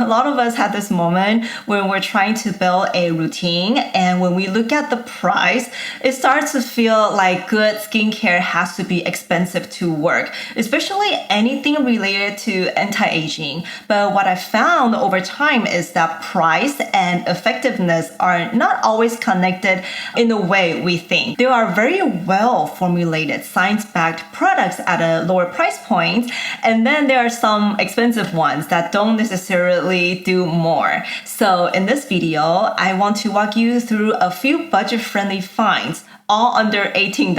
a lot of us had this moment when we're trying to build a routine, and when we look at the price, it starts to feel like good skincare has to be expensive to work, especially anything related to anti-aging. But what I found over time is that price and effectiveness are not always connected in the way we think. There are very well formulated, science-backed products at a lower price point, and then there are some expensive ones that don't necessarily do more. So in this video, I want to walk you through a few budget-friendly finds, all under $18,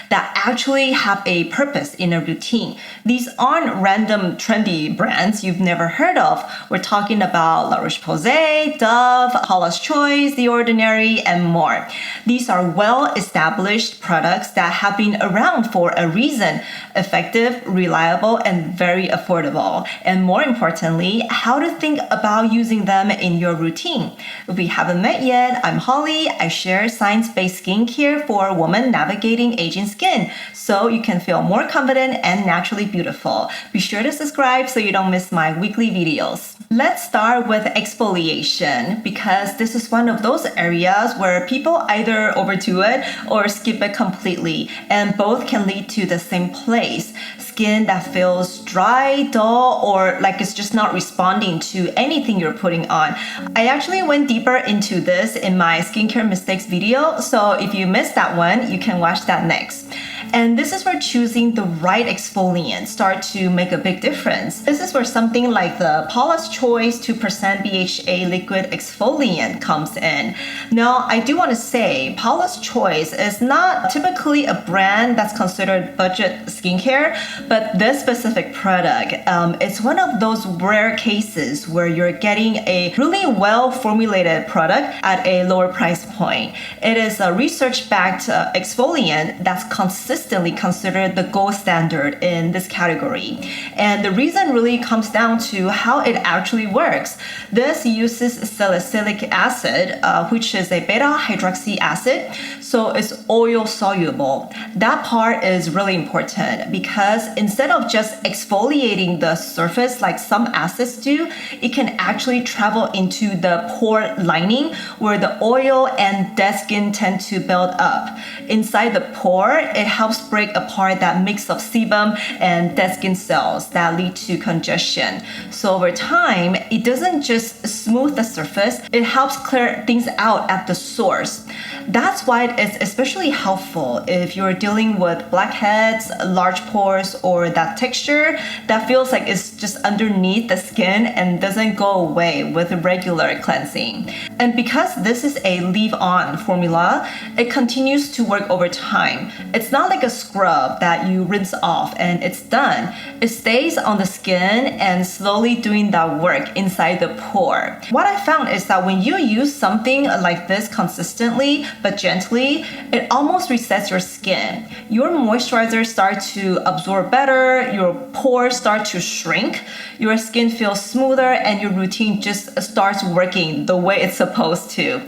that actually have a purpose in a routine. These aren't random trendy brands you've never heard of. We're talking about La Roche-Posay, Dove, Paula's Choice, The Ordinary, and more. These are well-established products that have been around for a reason: effective, reliable, and very affordable. And more importantly, how to think about using them in your routine. If we haven't met yet, I'm Holly. I share science-based skincare for women navigating aging skin, so you can feel more confident and naturally beautiful. Be sure to subscribe so you don't miss my weekly videos. Let's start with exfoliation, because this is one of those areas where people either overdo it or skip it completely, and both can lead to the same place: skin that feels dry, dull, or like it's just not responding to anything you're putting on. I actually went deeper into this in my skincare mistakes video, so if you missed that one, you can watch that next. And this is where choosing the right exfoliant starts to make a big difference. This is where something like the Paula's Choice 2% BHA liquid exfoliant comes in. Now, I do want to say Paula's Choice is not typically a brand that's considered budget skincare, but this specific product, it's one of those rare cases where you're getting a really well-formulated product at a lower price point. It is a research-backed exfoliant that's consistently considered the gold standard in this category. And the reason really comes down to how it actually works. This uses salicylic acid, which is a beta hydroxy acid, so it's oil soluble. That part is really important because instead of just exfoliating the surface like some acids do, it can actually travel into the pore lining where the oil and dead skin tend to build up. Inside the pore, it helps break apart that mix of sebum and dead skin cells that lead to congestion. So over time, it doesn't just smooth the surface, it helps clear things out at the source. That's why it's especially helpful if you're dealing with blackheads, large pores, or that texture that feels like it's just underneath the skin and doesn't go away with regular cleansing. And because this is a leave-on formula, it continues to work over time. It's not like a scrub that you rinse off and it's done. It stays on the skin and slowly doing that work inside the pore. What I found is that when you use something like this consistently but gently, it almost resets your skin. Your moisturizer starts to absorb better, your pores start to shrink, your skin feels smoother, and your routine just starts working the way it's supposed to.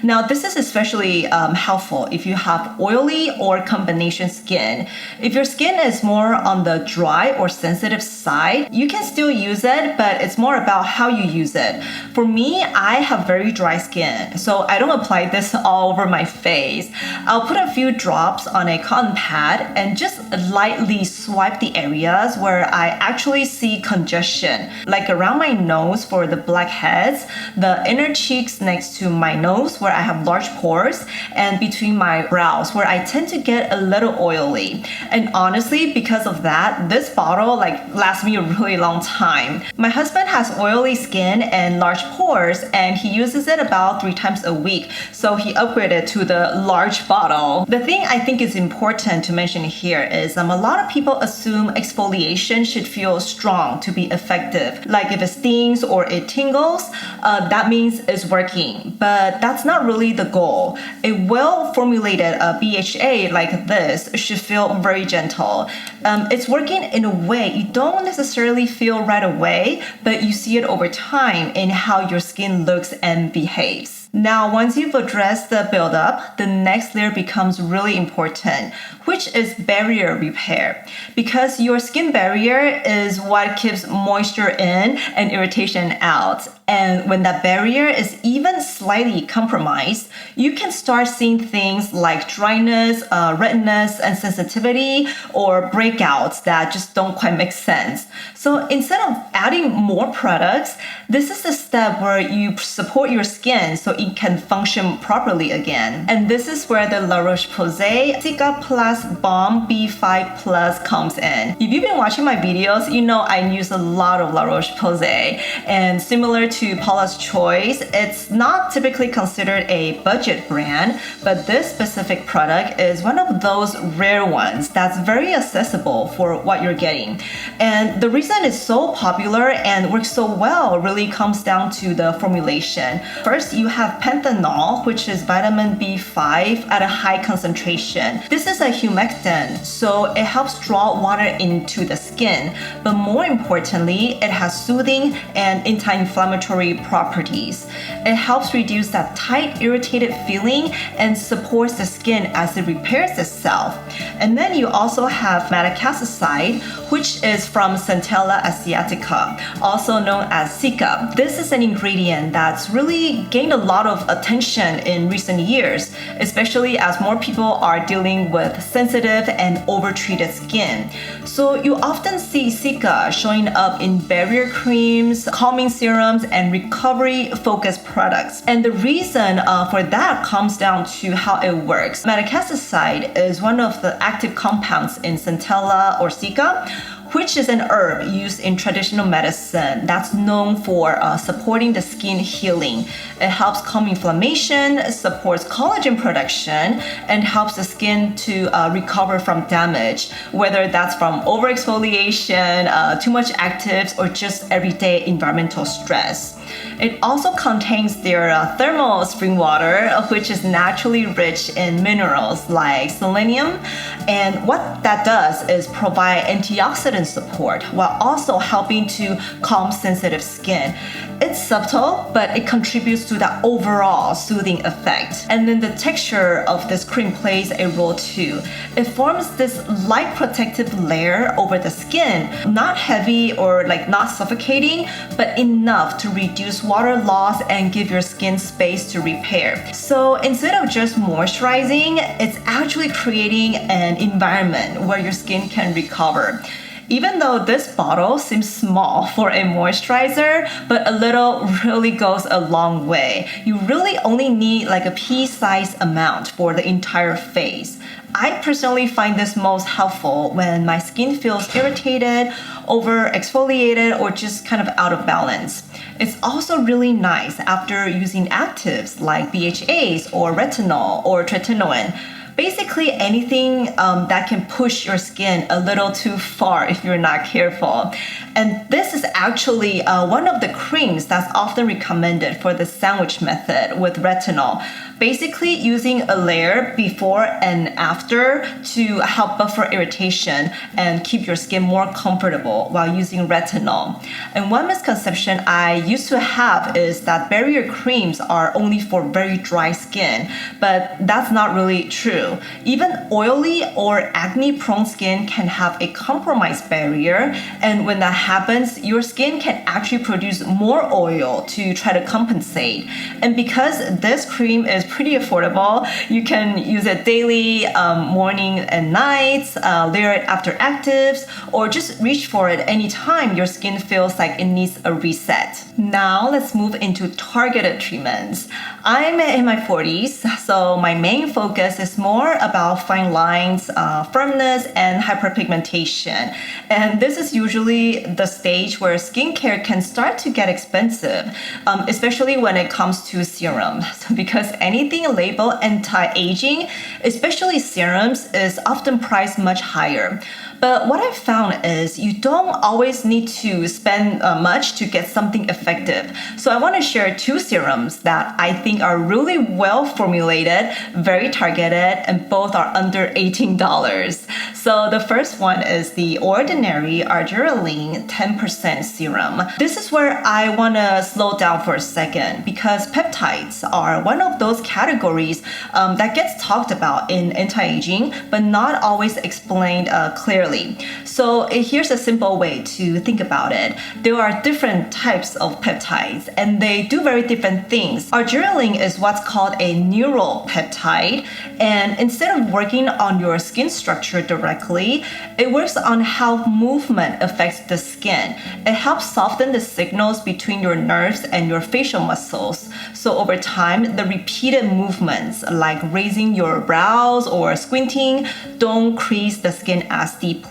Now, this is especially helpful if you have oily or combination skin. If your skin is more on the dry or sensitive side, you can still use it, but it's more about how you use it. For me, I have very dry skin, so I don't apply this all over my face. I'll put a few drops on a cotton pad and just lightly swipe the areas where I actually see congestion, like around my nose for the blackheads, the inner cheeks next to my nose where I have large pores, and between my brows where I tend to get a little oily. And honestly, because of that, this bottle lasts me a really long time. My husband has oily skin and large pores, and he uses it about 3 times a week, so he upgraded to the large bottle. The thing I think is important to mention here is a lot of people assume exfoliation should feel strong to be effective. Like if it stings or it tingles, that means it's working. But that's not really the goal. A well-formulated BHA like this should feel very gentle. It's working in a way you don't necessarily feel right away, but you see it over time in how your skin looks and behaves. Now, once you've addressed the buildup, the next layer becomes really important, which is barrier repair. Because your skin barrier is what keeps moisture in and irritation out. And when that barrier is even slightly compromised, you can start seeing things like dryness, redness, and sensitivity, or breakouts that just don't quite make sense. So instead of adding more products, this is the step where you support your skin so it can function properly again. And this is where the La Roche-Posay Cica Plus Balm B5 Plus comes in. If you've been watching my videos, you know I use a lot of La Roche-Posay. And similar to Paula's Choice, it's not typically considered a budget brand, but this specific product is one of those rare ones that's very accessible for what you're getting. And the reason it's so popular and works so well really comes down to the formulation. First, you have panthenol, which is vitamin B5 at a high concentration. This is a humectant, so it helps draw water into the skin. But more importantly, it has soothing and anti-inflammatory properties. It helps reduce that tight, irritated feeling and supports the skin as it repairs itself. And then you also have madecassoside, which is from Centella asiatica, also known as Cica. This is an ingredient that's really gained a lot of attention in recent years, especially as more people are dealing with sensitive and overtreated skin. So you often see Cica showing up in barrier creams, calming serums, and recovery-focused products. And the reason for that comes down to how it works. Madecassoside is one of the active compounds in Centella or Cica, which is an herb used in traditional medicine that's known for supporting the skin healing. It helps calm inflammation, supports collagen production, and helps the skin to recover from damage, whether that's from overexfoliation, too much actives, or just everyday environmental stress. It also contains their thermal spring water, which is naturally rich in minerals like selenium. And what that does is provide antioxidant support while also helping to calm sensitive skin. It's subtle, but it contributes to that overall soothing effect. And then the texture of this cream plays a role too. It forms this light protective layer over the skin, not heavy or not suffocating, but enough to reduce water loss and give your skin space to repair. So instead of just moisturizing, it's actually creating an environment where your skin can recover. Even though this bottle seems small for a moisturizer, but a little really goes a long way. You really only need a pea-sized amount for the entire face. I personally find this most helpful when my skin feels irritated, over-exfoliated, or just kind of out of balance. It's also really nice after using actives like BHAs or retinol or tretinoin. Basically anything that can push your skin a little too far if you're not careful. And this is actually one of the creams that's often recommended for the sandwich method with retinol. Basically using a layer before and after to help buffer irritation and keep your skin more comfortable while using retinol. And one misconception I used to have is that barrier creams are only for very dry skin, but that's not really true. Even oily or acne-prone skin can have a compromised barrier, and when that happens, your skin can actually produce more oil to try to compensate. And because this cream is pretty affordable, you can use it daily, morning and nights, layer it after actives, or just reach for it anytime your skin feels like it needs a reset. Now let's move into targeted treatments. I'm in my 40s, so my main focus is more about fine lines, firmness, and hyperpigmentation. And this is usually the stage where skincare can start to get expensive, especially when it comes to serums. Because anything labeled anti-aging, especially serums, is often priced much higher. But what I found is you don't always need to spend much to get something effective. So I want to share 2 serums that I think are really well formulated, very targeted, and both are under $18. So the first one is the Ordinary Argireline 10% serum. This is where I want to slow down for a second because peptides are one of those categories that gets talked about in anti-aging, but not always explained clearly. So here's a simple way to think about it. There are different types of peptides, and they do very different things. Argireline is what's called a neuropeptide, and instead of working on your skin structure directly, it works on how movement affects the skin. It helps soften the signals between your nerves and your facial muscles. So over time, the repeated movements like raising your brows or squinting don't crease the skin as deeply.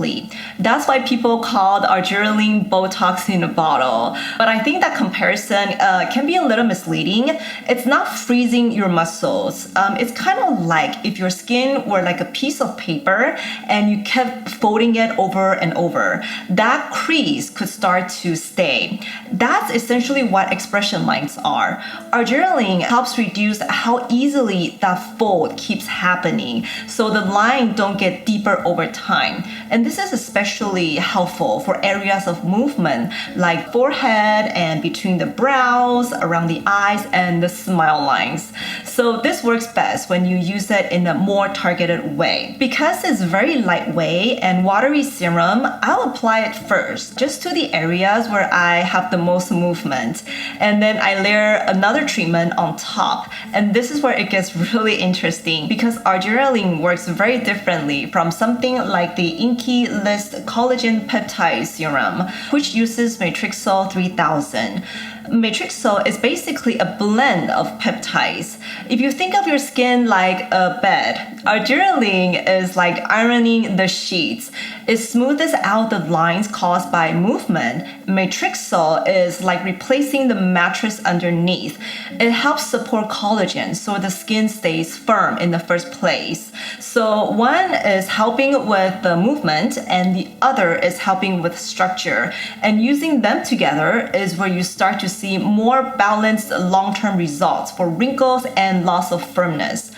That's why people call Argireline Botox in a bottle. But I think that comparison can be a little misleading. It's not freezing your muscles. It's kind of like if your skin were like a piece of paper and you kept folding it over and over. That crease could start to stay. That's essentially what expression lines are. Argireline helps reduce how easily that fold keeps happening, so the line don't get deeper over time. And this is especially helpful for areas of movement like forehead and between the brows, around the eyes, and the smile lines. So this works best when you use it in a more targeted way. Because it's very lightweight and watery serum, I'll apply it first, just to the areas where I have the most movement. And then I layer another treatment on top. And this is where it gets really interesting because Argireline works very differently from something like the Inky List Collagen Peptide Serum, which uses Matrixyl 3000. Matrixyl is basically a blend of peptides. If you think of your skin like a bed, Argireline is like ironing the sheets. It smoothes out the lines caused by movement. Matrixyl is like replacing the mattress underneath. It helps support collagen so the skin stays firm in the first place. So one is helping with the movement and the other is helping with structure. And using them together is where you start to see more balanced long-term results for wrinkles and loss of firmness.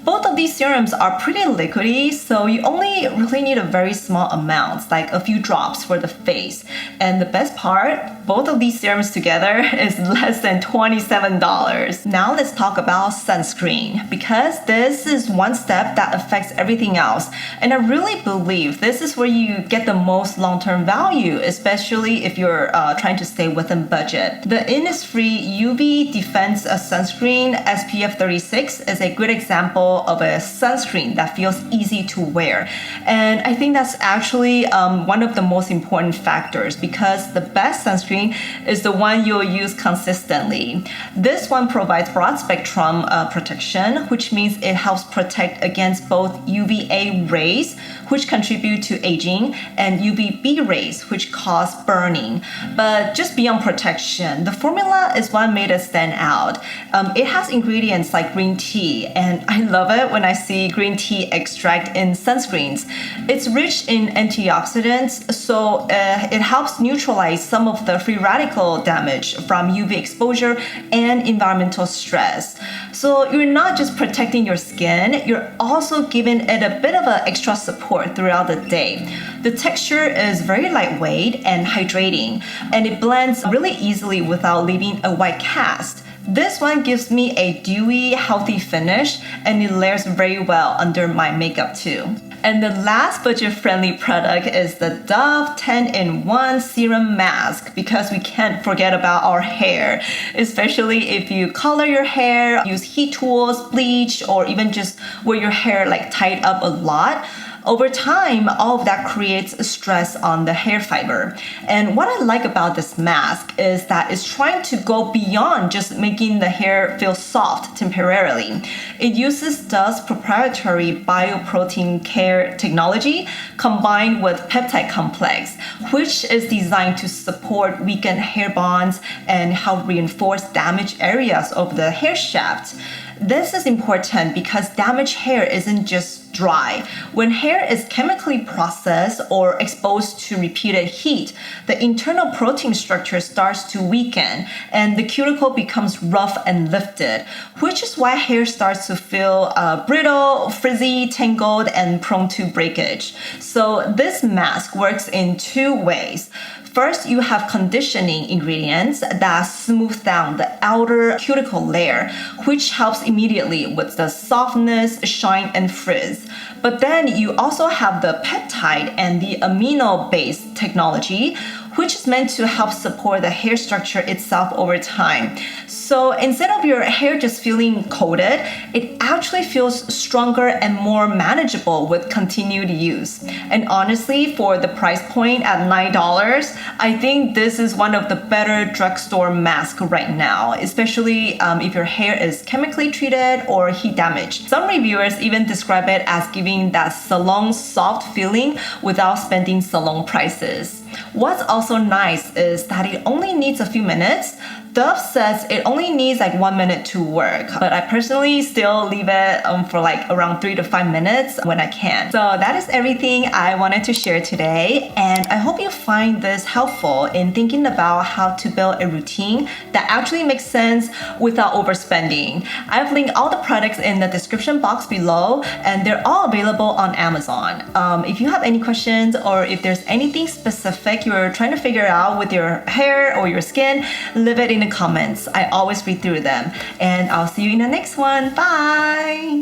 Both of these serums are pretty liquidy, so you only really need a very small amount, like a few drops for the face. And the best part, both of these serums together is less than $27. Now let's talk about sunscreen, because this is one step that affects everything else. And I really believe this is where you get the most long-term value, especially if you're trying to stay within budget. The Innisfree UV Defense Sunscreen SPF 36 is a good example of a sunscreen that feels easy to wear. And I think that's actually one of the most important factors because the best sunscreen is the one you'll use consistently. This one provides broad spectrum protection, which means it helps protect against both UVA rays, which contribute to aging, and UVB rays, which cause burning. But just beyond protection, the formula is what made it stand out. It has ingredients like green tea, and I love it when I see green tea extract in sunscreens. It's rich in antioxidants, so it helps neutralize some of the free radical damage from UV exposure and environmental stress. So you're not just protecting your skin, you're also giving it a bit of an extra support throughout the day. The texture is very lightweight and hydrating, and it blends really easily without leaving a white cast. This one gives me a dewy, healthy finish, and it layers very well under my makeup too. And the last budget-friendly product is the Dove 10-in-1 Serum Mask, because we can't forget about our hair, especially if you color your hair, use heat tools, bleach, or even just wear your hair like tied up a lot. Over time, all of that creates stress on the hair fiber. And what I like about this mask is that it's trying to go beyond just making the hair feel soft temporarily. It uses Dove's proprietary bioprotein care technology combined with peptide complex, which is designed to support weakened hair bonds and help reinforce damaged areas of the hair shaft. This is important because damaged hair isn't just dry. When hair is chemically processed or exposed to repeated heat, the internal protein structure starts to weaken and the cuticle becomes rough and lifted, which is why hair starts to feel brittle, frizzy, tangled, and prone to breakage. So this mask works in two ways. First, you have conditioning ingredients that smooth down the outer cuticle layer, which helps immediately with the softness, shine, and frizz. But then you also have the peptide and the amino-based technology, which is meant to help support the hair structure itself over time. So instead of your hair just feeling coated, it actually feels stronger and more manageable with continued use. And honestly, for the price point at $9, I think this is one of the better drugstore masks right now, especially if your hair is chemically treated or heat damaged. Some reviewers even describe it as giving that salon soft feeling without spending salon prices. What's also nice is that it only needs a few minutes. Dove says it only needs like 1 minute to work, but I personally still leave it for like around 3 to 5 minutes when I can. So that is everything I wanted to share today, and I hope you find this helpful in thinking about how to build a routine that actually makes sense without overspending. I've linked all the products in the description box below, and they're all available on Amazon. If you have any questions or if there's anything specific you're trying to figure out with your hair or your skin, leave it in the comments. I always read through them. And I'll see you in the next one. Bye!